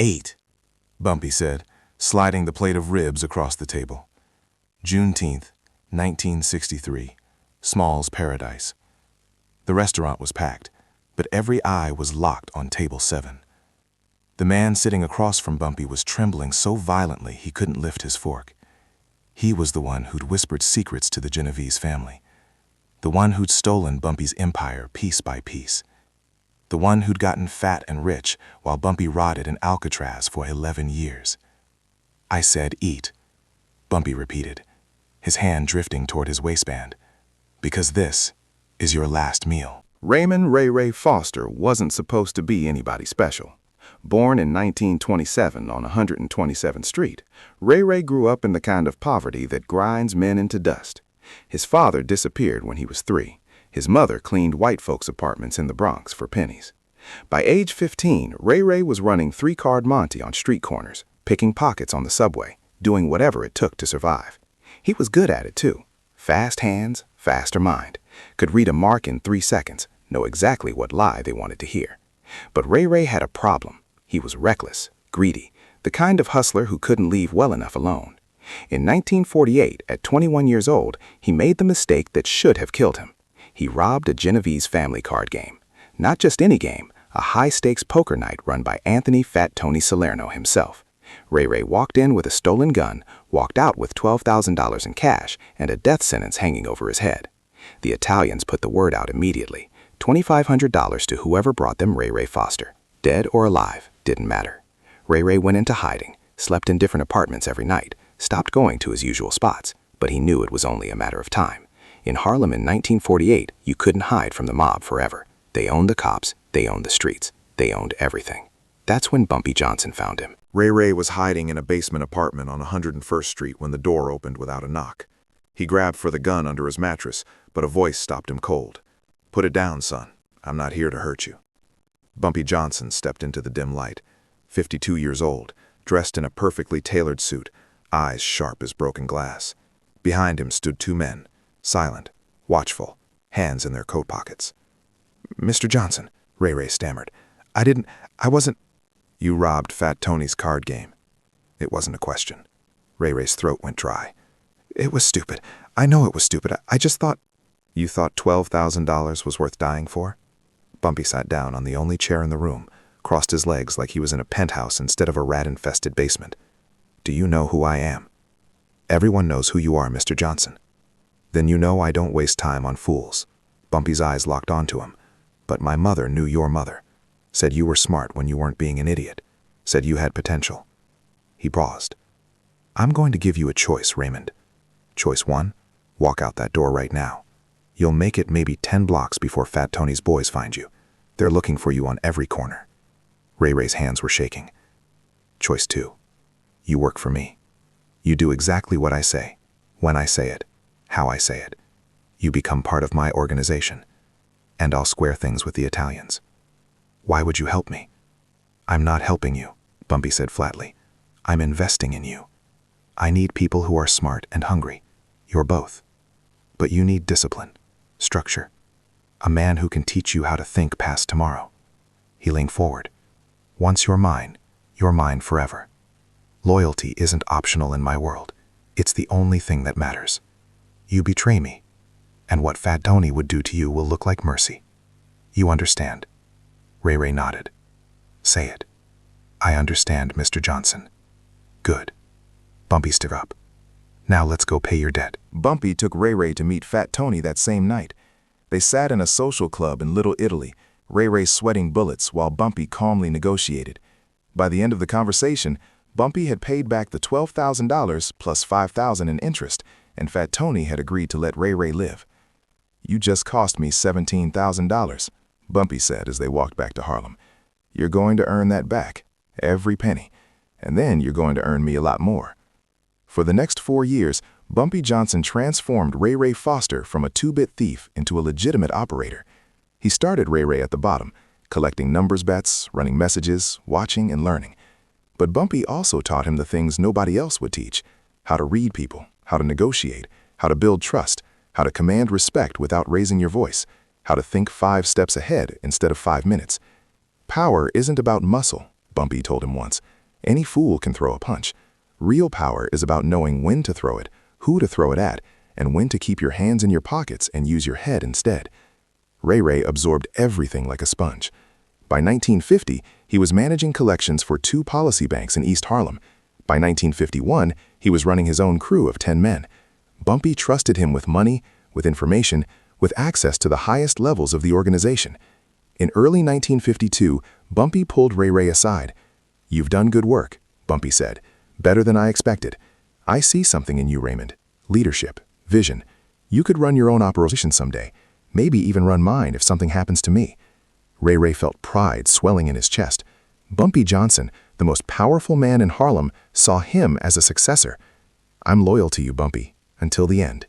8, Bumpy said, sliding the plate of ribs across the table. Juneteenth, 1963, Small's Paradise. The restaurant was packed, but every eye was locked on table 7. The man sitting across from Bumpy was trembling so violently he couldn't lift his fork. He was the one who'd whispered secrets to the Genovese family, the one who'd stolen Bumpy's empire piece by piece, the one who'd gotten fat and rich while Bumpy rotted in Alcatraz for 11 years. "I said eat," Bumpy repeated, his hand drifting toward his waistband, "because this is your last meal." Raymond Ray Ray Foster wasn't supposed to be anybody special. Born in 1927 on 127th Street, Ray Ray grew up in the kind of poverty that grinds men into dust. His father disappeared when he was 3. His mother cleaned white folks' apartments in the Bronx for pennies. By age 15, Ray Ray was running 3-card Monte on street corners, picking pockets on the subway, doing whatever it took to survive. He was good at it, too. Fast hands, faster mind. Could read a mark in 3 seconds, know exactly what lie they wanted to hear. But Ray Ray had a problem. He was reckless, greedy, the kind of hustler who couldn't leave well enough alone. In 1948, at 21 years old, he made the mistake that should have killed him. He robbed a Genovese family card game. Not just any game, a high-stakes poker night run by Anthony Fat Tony Salerno himself. Ray Ray walked in with a stolen gun, walked out with $12,000 in cash, and a death sentence hanging over his head. The Italians put the word out immediately. $2,500 to whoever brought them Ray Ray Foster. Dead or alive, didn't matter. Ray Ray went into hiding, slept in different apartments every night, stopped going to his usual spots, but he knew it was only a matter of time. In Harlem in 1948, you couldn't hide from the mob forever. They owned the cops, they owned the streets, they owned everything. That's when Bumpy Johnson found him. Ray Ray was hiding in a basement apartment on 101st Street when the door opened without a knock. He grabbed for the gun under his mattress, but a voice stopped him cold. "Put it down, son. I'm not here to hurt you." Bumpy Johnson stepped into the dim light, 52 years old, dressed in a perfectly tailored suit, eyes sharp as broken glass. Behind him stood 2 men, silent, watchful, hands in their coat pockets. "Mr. Johnson," Ray Ray stammered, I wasn't—" "You robbed Fat Tony's card game." It wasn't a question. Ray Ray's throat went dry. "It was stupid. I know it was stupid. I just thought—" "You thought $12,000 was worth dying for?" Bumpy sat down on the only chair in the room, crossed his legs like he was in a penthouse instead of a rat-infested basement. "Do you know who I am?" "Everyone knows who you are, Mr. Johnson." "Then you know I don't waste time on fools." Bumpy's eyes locked onto him. "But my mother knew your mother. Said you were smart when you weren't being an idiot. Said you had potential." He paused. "I'm going to give you a choice, Raymond. Choice 1, walk out that door right now. You'll make it maybe 10 blocks before Fat Tony's boys find you. They're looking for you on every corner." Ray Ray's hands were shaking. "Choice 2, you work for me. You do exactly what I say, when I say it, how I say it. You become part of my organization, and I'll square things with the Italians." "Why would you help me?" "I'm not helping you," Bumpy said flatly. "I'm investing in you. I need people who are smart and hungry. You're both. But you need discipline, structure, a man who can teach you how to think past tomorrow." He leaned forward. "Once you're mine forever. Loyalty isn't optional in my world. It's the only thing that matters. You betray me, and what Fat Tony would do to you will look like mercy. You understand?" Ray Ray nodded. "Say it." "I understand, Mr. Johnson." "Good." Bumpy stood up. "Now let's go pay your debt." Bumpy took Ray Ray to meet Fat Tony that same night. They sat in a social club in Little Italy, Ray Ray sweating bullets while Bumpy calmly negotiated. By the end of the conversation, Bumpy had paid back the $12,000 plus $5,000 in interest, and Fat Tony had agreed to let Ray Ray live. "You just cost me $17,000, Bumpy said as they walked back to Harlem. "You're going to earn that back, every penny, and then you're going to earn me a lot more." For the next 4 years, Bumpy Johnson transformed Ray Ray Foster from a 2-bit thief into a legitimate operator. He started Ray Ray at the bottom, collecting numbers bets, running messages, watching and learning. But Bumpy also taught him the things nobody else would teach: how to read people, how to negotiate, how to build trust, how to command respect without raising your voice, how to think 5 steps ahead instead of 5 minutes. "Power isn't about muscle," Bumpy told him once. Any fool can throw a punch. Real power is about knowing when to throw it, who to throw it at, and when to keep your hands in your pockets and use your head instead. Ray Ray absorbed everything like a sponge. By 1950, he was managing collections for 2 policy banks in East Harlem. By 1951, he was running his own crew of 10 men. Bumpy trusted him with money, with information, with access to the highest levels of the organization. In early 1952, Bumpy pulled Ray Ray aside. "You've done good work," Bumpy said. "Better than I expected. I see something in you, Raymond. Leadership, vision. You could run your own operation someday, maybe even run mine if something happens to me." Ray Ray felt pride swelling in his chest. Bumpy Johnson, the most powerful man in Harlem, saw him as a successor. "I'm loyal to you, Bumpy, until the end."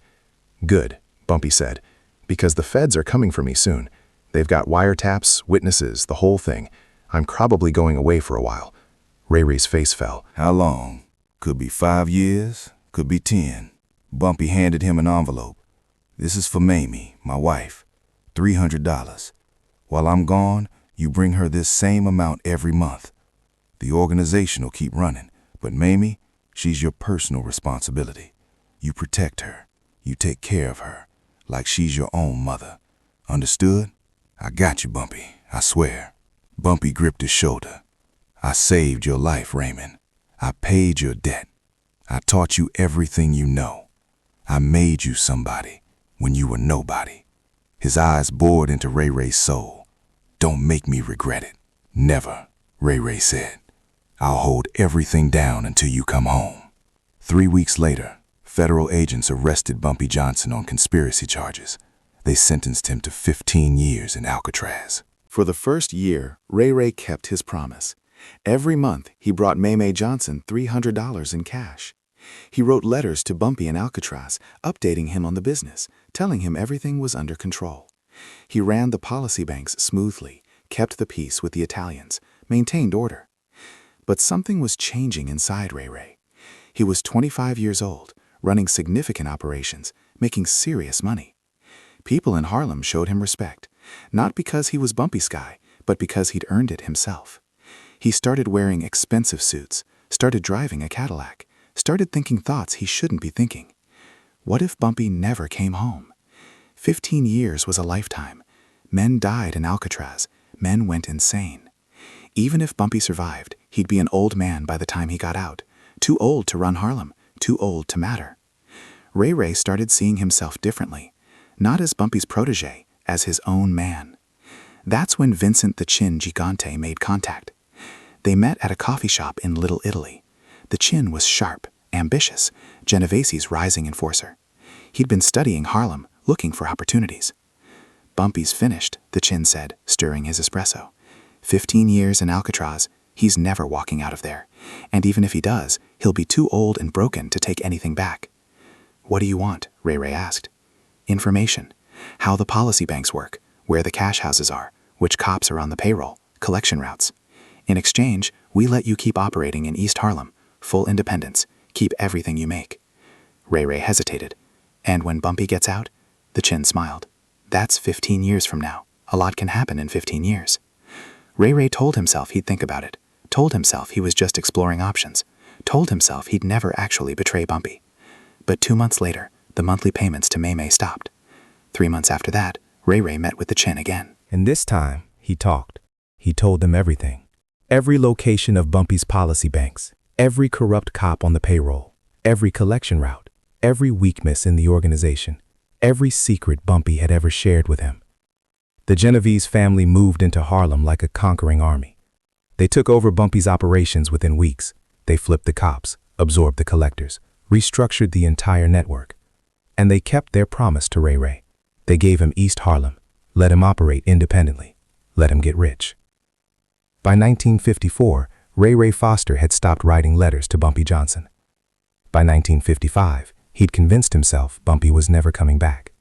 "Good," Bumpy said, "because the feds are coming for me soon. They've got wiretaps, witnesses, the whole thing. I'm probably going away for a while." Ray Ray's face fell. "How long? Could be 5 years, could be 10. Bumpy handed him an envelope. "This is for Mamie, my wife. $300. While I'm gone, you bring her this same amount every month. The organization will keep running, but Mamie, she's your personal responsibility. You protect her. You take care of her, like she's your own mother. Understood? I got you, Bumpy, I swear." Bumpy gripped his shoulder. "I saved your life, Raymond. I paid your debt. I taught you everything you know. I made you somebody when you were nobody." His eyes bored into Ray Ray's soul. "Don't make me regret it." "Never," Ray Ray said. "I'll hold everything down until you come home." 3 weeks later, federal agents arrested Bumpy Johnson on conspiracy charges. They sentenced him to 15 years in Alcatraz. For the first year, Ray Ray kept his promise. Every month, he brought May Johnson $300 in cash. He wrote letters to Bumpy in Alcatraz, updating him on the business, telling him everything was under control. He ran the policy banks smoothly, kept the peace with the Italians, maintained order. But something was changing inside Ray Ray. He was 25 years old, running significant operations, making serious money. People in Harlem showed him respect, not because he was Bumpy's guy, but because he'd earned it himself. He started wearing expensive suits, started driving a Cadillac, started thinking thoughts he shouldn't be thinking. What if Bumpy never came home? 15 years was a lifetime. Men died in Alcatraz. Men went insane. Even if Bumpy survived, he'd be an old man by the time he got out. Too old to run Harlem, too old to matter. Ray Ray started seeing himself differently, not as Bumpy's protege, as his own man. That's when Vincent the Chin Gigante made contact. They met at a coffee shop in Little Italy. The Chin was sharp, ambitious, Genovese's rising enforcer. He'd been studying Harlem, looking for opportunities. "Bumpy's finished," the Chin said, stirring his espresso. 15 years in Alcatraz, he's never walking out of there. And even if he does, he'll be too old and broken to take anything back. "What do you want?" Ray Ray asked. "Information. How the policy banks work, where the cash houses are, which cops are on the payroll, collection routes. In exchange, we let you keep operating in East Harlem, full independence, keep everything you make." Ray Ray hesitated. "And when Bumpy gets out?" The Chin smiled. "That's 15 years from now. A lot can happen in 15 years. Ray Ray told himself he'd think about it, told himself he was just exploring options, told himself he'd never actually betray Bumpy. But 2 months later, the monthly payments to May stopped. 3 months after that, Ray Ray met with the Chin again. And this time, he talked. He told them everything. Every location of Bumpy's policy banks, every corrupt cop on the payroll, every collection route, every weakness in the organization, every secret Bumpy had ever shared with him. The Genovese family moved into Harlem like a conquering army. They took over Bumpy's operations within weeks. They flipped the cops, absorbed the collectors, restructured the entire network. And they kept their promise to Ray Ray. They gave him East Harlem, let him operate independently, let him get rich. By 1954, Ray Ray Foster had stopped writing letters to Bumpy Johnson. By 1955, he'd convinced himself Bumpy was never coming back.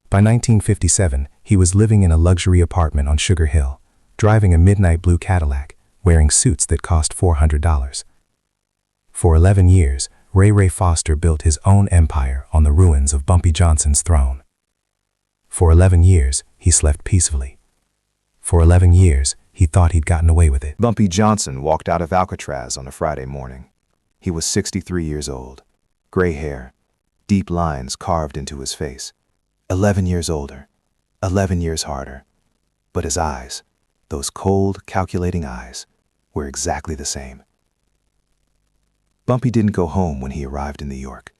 By 1957, he was living in a luxury apartment on Sugar Hill, driving a midnight blue Cadillac, wearing suits that cost $400. For 11 years, Ray Ray Foster built his own empire on the ruins of Bumpy Johnson's throne. For 11 years, he slept peacefully. For 11 years, He thought he'd gotten away with it. Bumpy Johnson walked out of Alcatraz on a Friday morning. He was 63 years old, gray hair, deep lines carved into his face. 11 years older, 11 years harder. But his eyes, those cold, calculating eyes, were exactly the same. Bumpy didn't go home when he arrived in New York.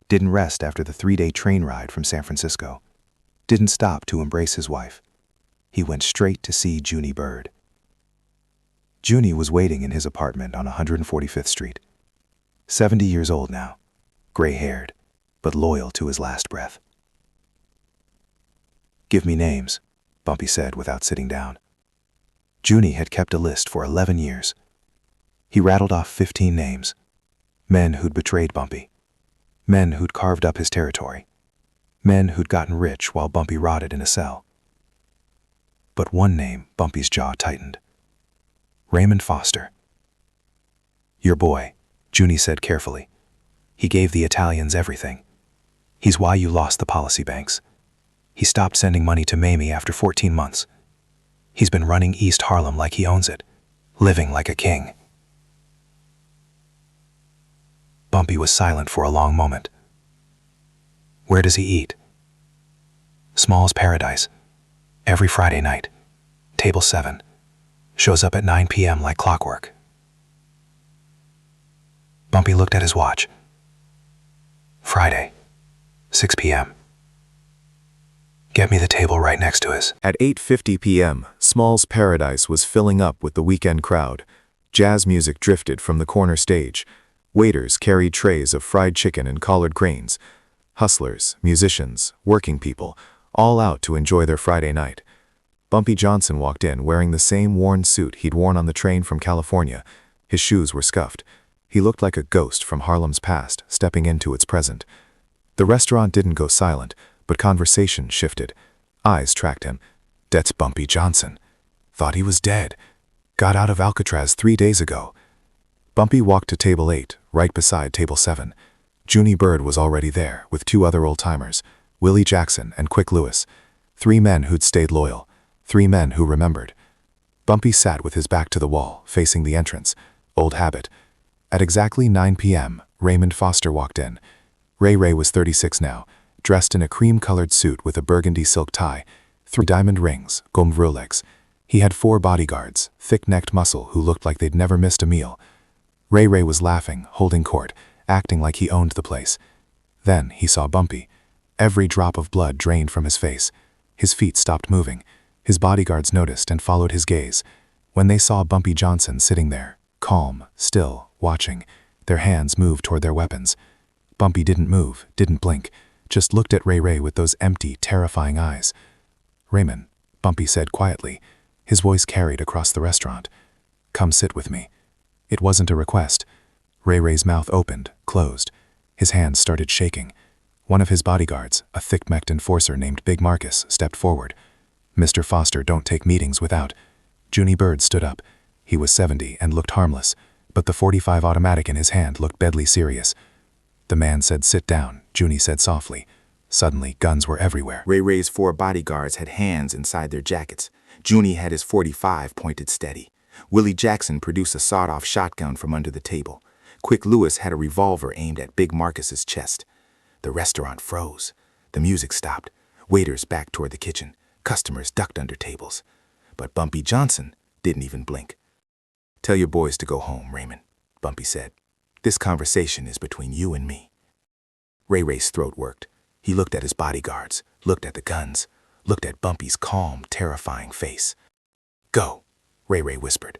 Didn't rest after the 3-day train ride from San Francisco. Didn't stop to embrace his wife. He went straight to see Junie Bird. Junie was waiting in his apartment on 145th Street. 70 years old now, gray-haired, but loyal to his last breath. "Give me names," Bumpy said without sitting down. Junie had kept a list for 11 years. He rattled off 15 names. Men who'd betrayed Bumpy. Men who'd carved up his territory. Men who'd gotten rich while Bumpy rotted in a cell. But one name, Bumpy's jaw tightened. Raymond Foster. "Your boy," Junie said carefully. "He gave the Italians everything. He's why you lost the policy banks. He stopped sending money to Mamie after 14 months. He's been running East Harlem like he owns it, living like a king." Bumpy was silent for a long moment. "Where does he eat?" "Small's Paradise. Every Friday night. Table 7. Shows up at 9 p.m. like clockwork." Bumpy looked at his watch. Friday, 6 p.m. "Get me the table right next to his." At 8:50 p.m., Small's Paradise was filling up with the weekend crowd. Jazz music drifted from the corner stage. Waiters carried trays of fried chicken and collared cranes. Hustlers, musicians, working people, all out to enjoy their Friday night. Bumpy Johnson walked in wearing the same worn suit he'd worn on the train from California. His shoes were scuffed. He looked like a ghost from Harlem's past, stepping into its present. The restaurant didn't go silent, but conversation shifted. Eyes tracked him. "That's Bumpy Johnson. Thought he was dead. Got out of Alcatraz 3 days ago." Bumpy walked to table 8, right beside table 7. Junie Bird was already there, with 2 other old-timers, Willie Jackson and Quick Lewis. 3 men who'd stayed loyal. 3 men who remembered. Bumpy sat with his back to the wall, facing the entrance. Old habit. At exactly 9 p.m., Raymond Foster walked in. Ray Ray was 36 now, dressed in a cream-colored suit with a burgundy silk tie, 3 diamond rings, gold Rolex. He had 4 bodyguards, thick-necked muscle who looked like they'd never missed a meal. Ray Ray was laughing, holding court, acting like he owned the place. Then he saw Bumpy. Every drop of blood drained from his face. His feet stopped moving. His bodyguards noticed and followed his gaze. When they saw Bumpy Johnson sitting there, calm, still, watching, their hands moved toward their weapons. Bumpy didn't move, didn't blink, just looked at Ray Ray with those empty, terrifying eyes. "Raymond," Bumpy said quietly. His voice carried across the restaurant. "Come sit with me." It wasn't a request. Ray Ray's mouth opened, closed. His hands started shaking. One of his bodyguards, a thick-necked enforcer named Big Marcus, stepped forward. "Mr. Foster don't take meetings without." Junie Bird stood up. He was 70 and looked harmless, but the .45 automatic in his hand looked deadly serious. The man said, "Sit down," Junie said softly. Suddenly, guns were everywhere. Ray Ray's 4 bodyguards had hands inside their jackets. Junie had his .45 pointed steady. Willie Jackson produced a sawed-off shotgun from under the table. Quick Lewis had a revolver aimed at Big Marcus's chest. The restaurant froze. The music stopped. Waiters backed toward the kitchen. Customers ducked under tables. But Bumpy Johnson didn't even blink. "Tell your boys to go home, Raymond," Bumpy said. "This conversation is between you and me." Ray Ray's throat worked. He looked at his bodyguards, looked at the guns, looked at Bumpy's calm, terrifying face. "Go," Ray Ray whispered.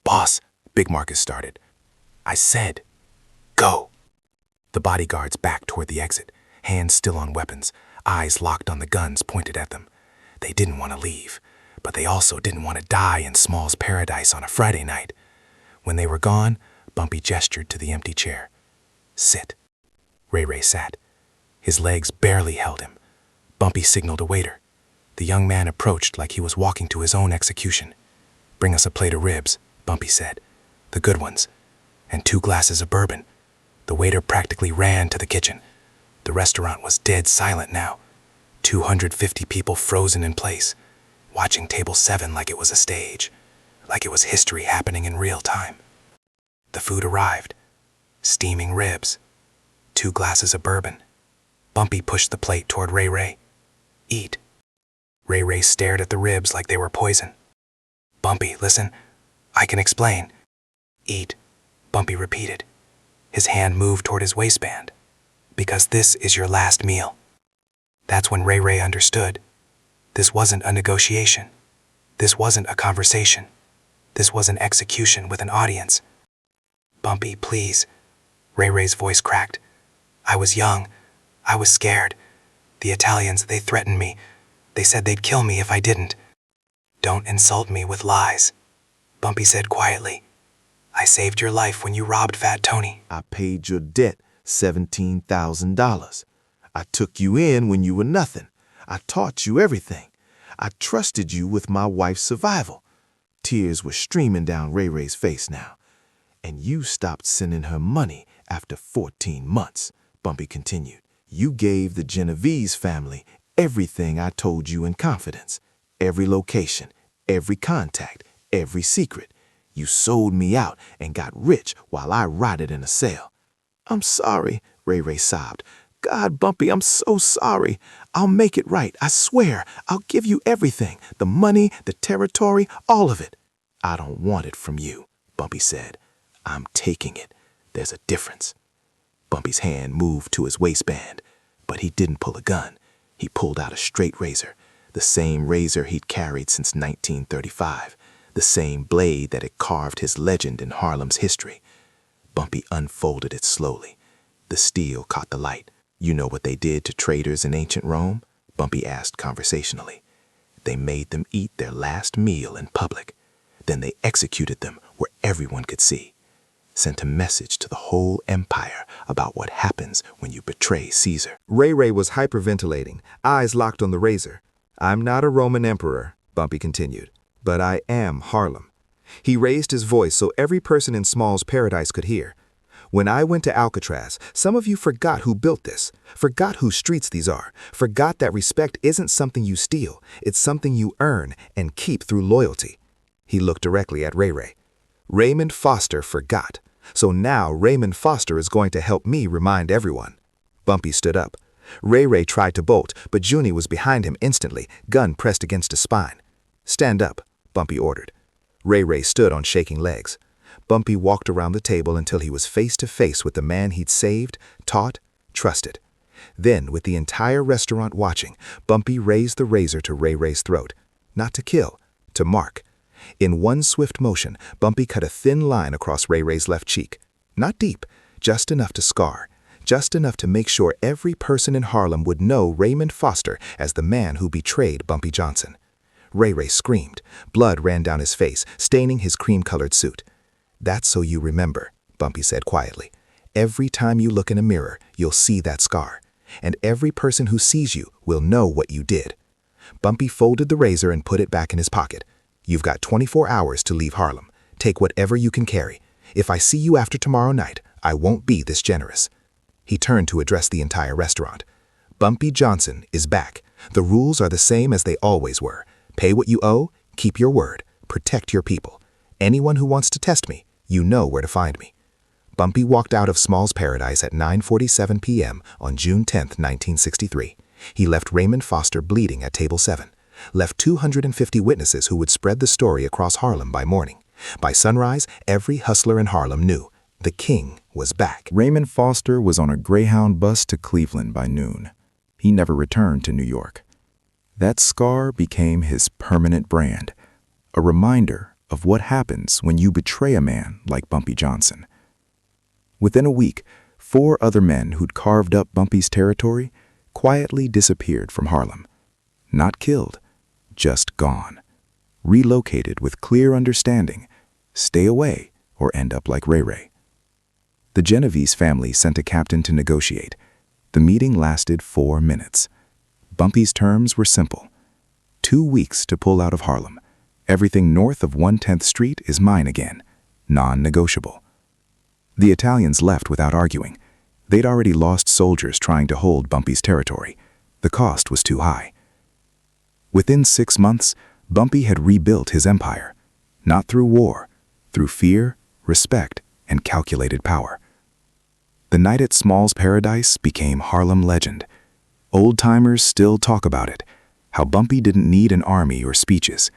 "Boss," Big Marcus started. "I said, go." The bodyguards backed toward the exit, hands still on weapons, eyes locked on the guns pointed at them. They didn't want to leave, but they also didn't want to die in Small's Paradise on a Friday night. When they were gone, Bumpy gestured to the empty chair. "Sit." Ray Ray sat. His legs barely held him. Bumpy signaled a waiter. The young man approached like he was walking to his own execution. "Bring us a plate of ribs," Bumpy said. "The good ones. And 2 glasses of bourbon." The waiter practically ran to the kitchen. The restaurant was dead silent now. 250 people frozen in place, watching table 7 like it was a stage. like it was history happening in real time. The food arrived. Steaming ribs. 2 glasses of bourbon. Bumpy pushed the plate toward Ray Ray. Eat. Ray Ray stared at the ribs like they were poison. Bumpy, listen. I can explain. Eat, Bumpy repeated. His hand moved toward his waistband. Because this is your last meal. That's when Ray Ray understood. This wasn't a negotiation. This wasn't a conversation. This was an execution with an audience. Bumpy, please. Ray Ray's voice cracked. I was young. I was scared. The Italians, they threatened me. They said they'd kill me if I didn't. Don't insult me with lies, Bumpy said quietly. I saved your life when you robbed Fat Tony. I paid your debt $17,000. I took you in when you were nothing. I taught you everything. I trusted you with my wife's survival. Tears were streaming down Ray Ray's face now. And you stopped sending her money after 14 months, Bumpy continued. You gave the Genovese family everything I told you in confidence. Every location, every contact, every secret. You sold me out and got rich while I rotted in a cell. I'm sorry, Ray Ray sobbed. God, Bumpy, I'm so sorry. I'll make it right, I swear. I'll give you everything, the money, the territory, all of it. I don't want it from you, Bumpy said. I'm taking it. There's a difference. Bumpy's hand moved to his waistband, but he didn't pull a gun. He pulled out a straight razor, the same razor he'd carried since 1935, the same blade that had carved his legend in Harlem's history. Bumpy unfolded it slowly. The steel caught the light. You know what they did to traitors in ancient Rome? Bumpy asked conversationally. They made them eat their last meal in public. Then they executed them where everyone could see. Sent a message to the whole empire about what happens when you betray Caesar. Ray Ray was hyperventilating, eyes locked on the razor. I'm not a Roman emperor, Bumpy continued, but I am Harlem. He raised his voice so every person in Small's paradise could hear. When I went to Alcatraz, some of you forgot who built this, forgot whose streets these are, forgot that respect isn't something you steal, it's something you earn and keep through loyalty. He looked directly at Ray Ray. Raymond Foster forgot. So now Raymond Foster is going to help me remind everyone. Bumpy stood up. Ray Ray tried to bolt, but Junie was behind him instantly, gun pressed against his spine. Stand up, Bumpy ordered. Ray Ray stood on shaking legs. Bumpy walked around the table until he was face to face with the man he'd saved, taught, trusted. Then, with the entire restaurant watching, Bumpy raised the razor to Ray Ray's throat. Not to kill, to mark. In one swift motion, Bumpy cut a thin line across Ray Ray's left cheek. Not deep, just enough to scar, just enough to make sure every person in Harlem would know Raymond Foster as the man who betrayed Bumpy Johnson. Ray Ray screamed. Blood ran down his face, staining his cream-colored suit. That's so you remember, Bumpy said quietly. Every time you look in a mirror, you'll see that scar. And every person who sees you will know what you did. Bumpy folded the razor and put it back in his pocket. You've got 24 hours to leave Harlem. Take whatever you can carry. If I see you after tomorrow night, I won't be this generous. He turned to address the entire restaurant. Bumpy Johnson is back. The rules are the same as they always were. Pay what you owe, keep your word, protect your people. Anyone who wants to test me, you know where to find me. Bumpy walked out of Small's Paradise at 9:47 p.m. on June 10, 1963. He left Raymond Foster bleeding at table 7. Left 250 witnesses who would spread the story across Harlem by morning. By sunrise, every hustler in Harlem knew the king was back. Raymond Foster was on a Greyhound bus to Cleveland by noon. He never returned to New York. That scar became his permanent brand, a reminder of what happens when you betray a man like Bumpy Johnson. Within a week, 4 other men who'd carved up Bumpy's territory quietly disappeared from Harlem. Not killed, just gone. Relocated with clear understanding, stay away or end up like Ray Ray. The Genovese family sent a captain to negotiate. The meeting lasted 4 minutes. Bumpy's terms were simple. 2 weeks to pull out of Harlem. Everything north of 110th Street is mine again. Non-negotiable. The Italians left without arguing. They'd already lost soldiers trying to hold Bumpy's territory. The cost was too high. Within 6 months, Bumpy had rebuilt his empire. Not through war, through fear, respect, and calculated power. The night at Small's Paradise became Harlem legend. Old-timers still talk about it, how Bumpy didn't need an army or speeches.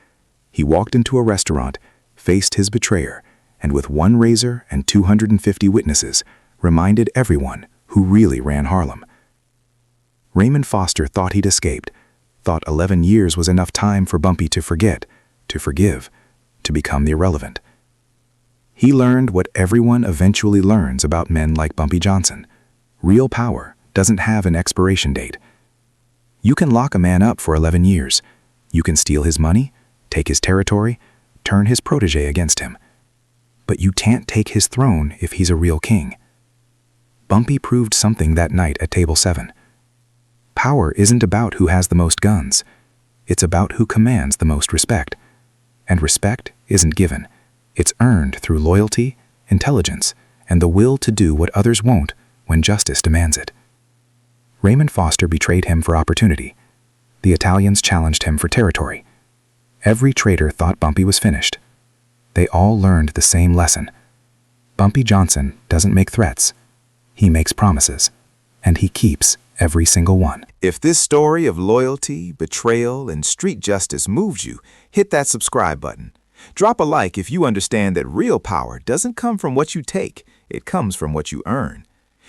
He walked into a restaurant, faced his betrayer, and with one razor and 250 witnesses, reminded everyone who really ran Harlem. Raymond Foster thought he'd escaped, thought 11 years was enough time for Bumpy to forget, to forgive, to become irrelevant. He learned what everyone eventually learns about men like Bumpy Johnson. Real power doesn't have an expiration date. You can lock a man up for 11 years. You can steal his money, take his territory, turn his protege against him. But you can't take his throne if he's a real king. Bumpy proved something that night at Table 7. Power isn't about who has the most guns. It's about who commands the most respect. And respect isn't given. It's earned through loyalty, intelligence, and the will to do what others won't when justice demands it. Raymond Foster betrayed him for opportunity. The Italians challenged him for territory. Every traitor thought Bumpy was finished. They all learned the same lesson. Bumpy Johnson doesn't make threats. He makes promises, and he keeps every single one. If this story of loyalty, betrayal, and street justice moved you, hit that subscribe button. Drop a like if you understand that real power doesn't come from what you take, it comes from what you earn.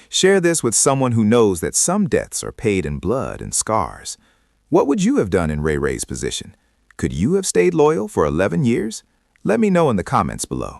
Share this with someone who knows that some debts are paid in blood and scars. What would you have done in Ray Ray's position? Could you have stayed loyal for 11 years? Let me know in the comments below.